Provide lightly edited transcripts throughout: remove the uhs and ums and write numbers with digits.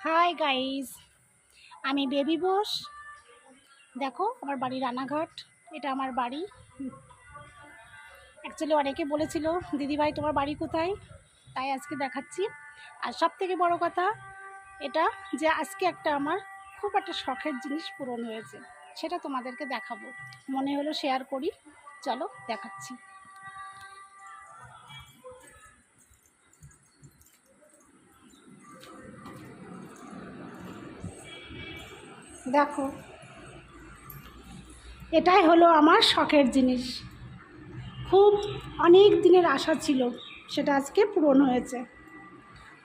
Hi guys, আমি baby Bose. দেখো আমার বাড়ি রানাঘাট। এটা আমার বাড়ি। অ্যাকচুয়ালি অনেকে বলেছিল দিদিভাই তোমার বাড়ি কোথায়, তাই আজকে দেখাচ্ছি। আর সব থেকে বড় কথা এটা যে আজকে আমার খুব একটা শখের জিনিস পূরণ হয়েছে, সেটা তোমাদেরকে দেখাবো। মনে হলো শেয়ার করি, চলো দেখাচ্ছি। দেখো, এটাই হলো আমার শখের জিনিস। খুব অনেক দিনের আশা ছিল, সেটা আজকে পূরণ হয়েছে।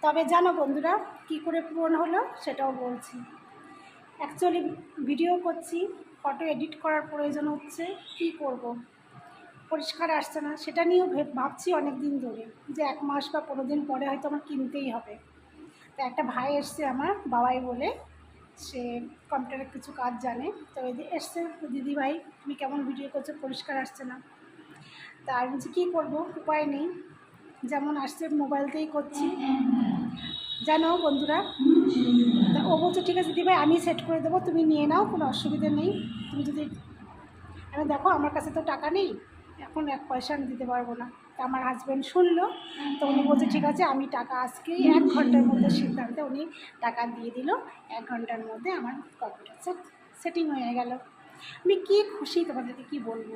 তবে জানো বন্ধুরা, কি করে পূরণ হলো সেটাও বলছি। অ্যাকচুয়ালি ভিডিও করছি, ফটো এডিট করার প্রয়োজন হচ্ছে, কি করব, পরিষ্কার আসছে না, সেটা নিয়েও ভাবছি অনেক দিন ধরে, যে 1 মাস বা 15 দিন পরে হয়তো আমার কিনতেই হবে। তো একটা ভাই এসছে আমার বাবাই বলে, সে কম্পিউটারের কিছু কাজ জানে, তো এসছে, দিদিভাই তুমি কেমন ভিডিও করছো, পরিষ্কার আসছে না। তা আমি বলছি কী করবো, উপায় নেই, যেমন আসছে মোবাইলতেই করছি। জানো বন্ধুরা, তা ও বলছে ঠিক আছে দিদিভাই আমি সেট করে দেবো, তুমি নিয়ে নাও, কোনো অসুবিধা নেই। তুমি যদি, আমি দেখো আমার কাছে তো টাকা নেই, এখন 1 পয়সা আমি দিতে পারবো না। তা আমার হাজব্যান্ড শুনলো, তো উনি বলছে ঠিক আছে আমি টাকা আজকেই 1 ঘন্টার মধ্যে সিদ্ধান্তে উনি টাকা দিয়ে দিল। 1 ঘন্টার মধ্যে আমার কম্পিউটার সেটিং হয়ে গেল। আমি কী খুশি, তোমাদেরকে কী বলবো।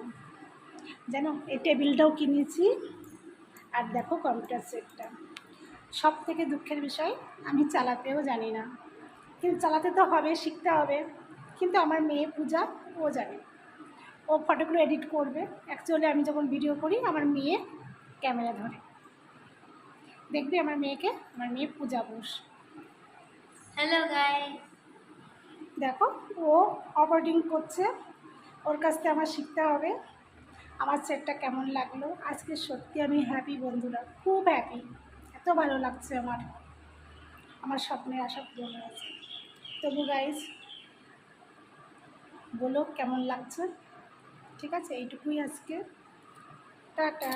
জানো এই টেবিলটাও কিনেছি, আর দেখো কম্পিউটার সেটটা। সব থেকে দুঃখের বিষয়, আমি চালাতেও জানি না, কিন্তু চালাতে তো হবে, শিখতে হবে। কিন্তু আমার মেয়ে পূজা, ও জানে, ও ফটোগুলো এডিট করবে। অ্যাকচুয়ালি আমি যখন ভিডিও করি আমার মেয়ে ক্যামেরা ধরে, দেখবি আমার মেয়েকে, আমার মেয়ে পূজা বোস। হ্যালো গাইস, দেখো ও অপারেটিং করছে, ওর কাছ থেকে আমার শিখতে হবে। আমার সেটটা কেমন লাগলো আজকে, সত্যি আমি হ্যাপি বন্ধুরা, খুব হ্যাপি। এত ভালো লাগছে আমার, আমার স্বপ্নের আশা পূরণ হয়েছে। তবু গাইজ বলো কেমন লাগছে। ঠিক আছে, এইটুকুই আজকে, টাটা।